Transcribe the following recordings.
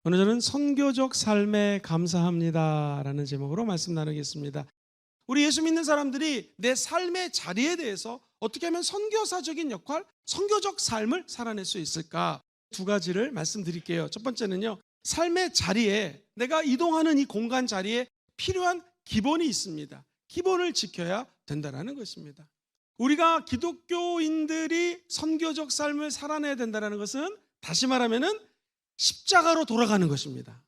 오늘 저는 선교적 삶에 감사합니다라는 제목으로 말씀 나누겠습니다. 우리 예수 믿는 사람들이 내 삶의 자리에 대해서 어떻게 하면 선교사적인 역할, 선교적 삶을 살아낼 수 있을까? 두 가지를 말씀드릴게요. 첫 번째는요, 삶의 자리에, 내가 이동하는 이 공간 자리에 필요한 기본이 있습니다. 기본을 지켜야 된다는 것입니다. 우리가 기독교인들이 선교적 삶을 살아내야 된다는 것은 다시 말하면은 십자가로 돌아가는 것입니다.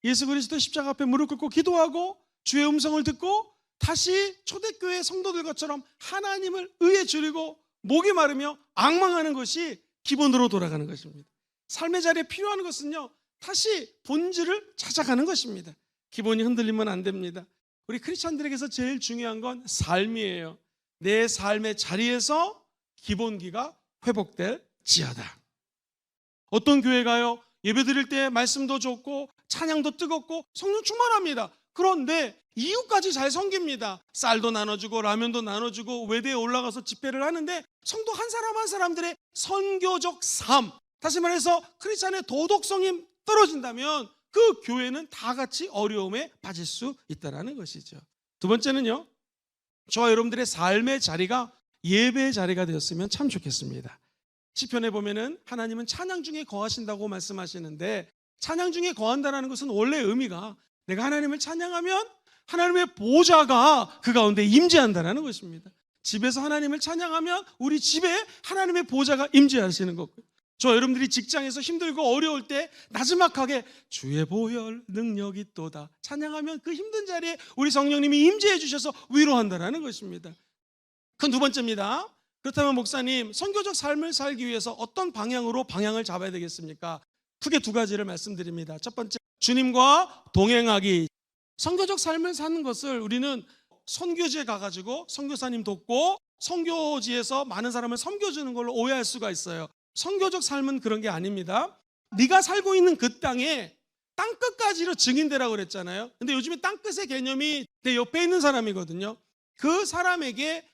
예수 그리스도 십자가 앞에 무릎 꿇고 기도하고 주의 음성을 듣고 다시 초대교회 성도들 것처럼 하나님을 의에 줄이고 목이 마르며 앙망하는 것이 기본으로 돌아가는 것입니다. 삶의 자리에 필요한 것은요, 다시 본질을 찾아가는 것입니다. 기본이 흔들리면 안 됩니다. 우리 크리스찬들에게서 제일 중요한 건 삶이에요. 내 삶의 자리에서 기본기가 회복될지어다. 어떤 교회 가요? 예배 드릴 때 말씀도 좋고 찬양도 뜨겁고 성령 충만합니다. 그런데 이웃까지 잘 섬깁니다. 쌀도 나눠주고 라면도 나눠주고 외대에 올라가서 집회를 하는데 성도 한 사람 한 사람들의 선교적 삶, 다시 말해서 크리스찬의 도덕성이 떨어진다면 그 교회는 다 같이 어려움에 빠질 수 있다는 것이죠. 두 번째는요, 저와 여러분들의 삶의 자리가 예배의 자리가 되었으면 참 좋겠습니다. 시편에 보면은 하나님은 찬양 중에 거하신다고 말씀하시는데, 찬양 중에 거한다는 것은 원래 의미가 내가 하나님을 찬양하면 하나님의 보좌가 그 가운데 임재한다는 것입니다. 집에서 하나님을 찬양하면 우리 집에 하나님의 보좌가 임재하시는 거고요. 저와 여러분들이 직장에서 힘들고 어려울 때 나지막하게 주의 보혈 능력이 있도다 찬양하면 그 힘든 자리에 우리 성령님이 임재해 주셔서 위로한다는 것입니다. 그건 두 번째입니다. 그렇다면 목사님, 선교적 삶을 살기 위해서 어떤 방향을 잡아야 되겠습니까? 크게 두 가지를 말씀드립니다. 첫 번째, 주님과 동행하기. 선교적 삶을 사는 것을 우리는 선교지에 가가지고 선교사님 돕고 선교지에서 많은 사람을 섬겨주는 걸로 오해할 수가 있어요. 선교적 삶은 그런 게 아닙니다. 네가 살고 있는 그 땅에 땅끝까지로 증인되라고 그랬잖아요. 근데 요즘에 땅끝의 개념이 내 옆에 있는 사람이거든요. 그 사람에게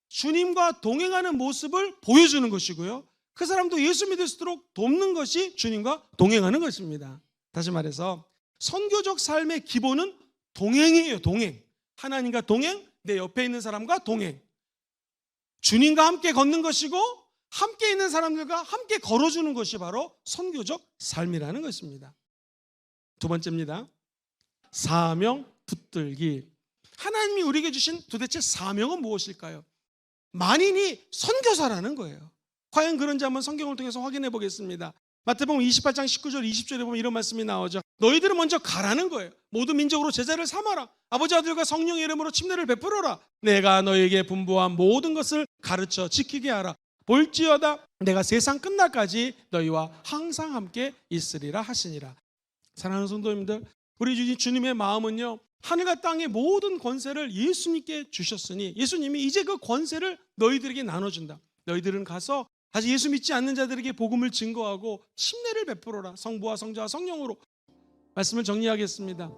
주님과 동행하는 모습을 보여주는 것이고요, 그 사람도 예수 믿을 수 있도록 돕는 것이 주님과 동행하는 것입니다. 다시 말해서 선교적 삶의 기본은 동행이에요. 동행. 하나님과 동행, 내 옆에 있는 사람과 동행. 주님과 함께 걷는 것이고 함께 있는 사람들과 함께 걸어주는 것이 바로 선교적 삶이라는 것입니다. 두 번째입니다. 사명 붙들기. 하나님이 우리에게 주신 도대체 사명은 무엇일까요? 만인이 선교사라는 거예요. 과연 그런지 한번 성경을 통해서 확인해 보겠습니다. 마태복음 28장 19절 20절에 보면 이런 말씀이 나오죠. 너희들은 먼저 가라는 거예요. 모든 민족으로 제자를 삼아라. 아버지 아들과 성령의 이름으로 침례를 베풀어라. 내가 너에게 분부한 모든 것을 가르쳐 지키게 하라. 볼지어다 내가 세상 끝날까지 너희와 항상 함께 있으리라 하시니라. 사랑하는 성도님들, 우리 주님의 마음은요, 하늘과 땅의 모든 권세를 예수님께 주셨으니 예수님이 이제 그 권세를 너희들에게 나눠준다. 너희들은 가서 아직 예수 믿지 않는 자들에게 복음을 증거하고 침례를 베풀어라. 성부와 성자와 성령으로. 말씀을 정리하겠습니다.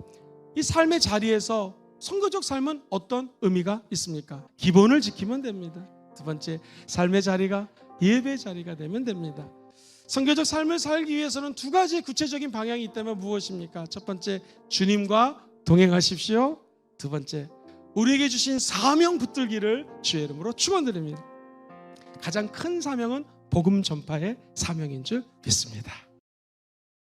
이 삶의 자리에서 선교적 삶은 어떤 의미가 있습니까? 기본을 지키면 됩니다. 두 번째, 삶의 자리가 예배 자리가 되면 됩니다. 선교적 삶을 살기 위해서는 두 가지 구체적인 방향이 있다면 무엇입니까? 첫 번째, 주님과 동행하십시오. 두 번째, 우리에게 주신 사명 붙들기를 주의 이름으로 축원드립니다. 가장 큰 사명은 복음 전파의 사명인 줄 믿습니다.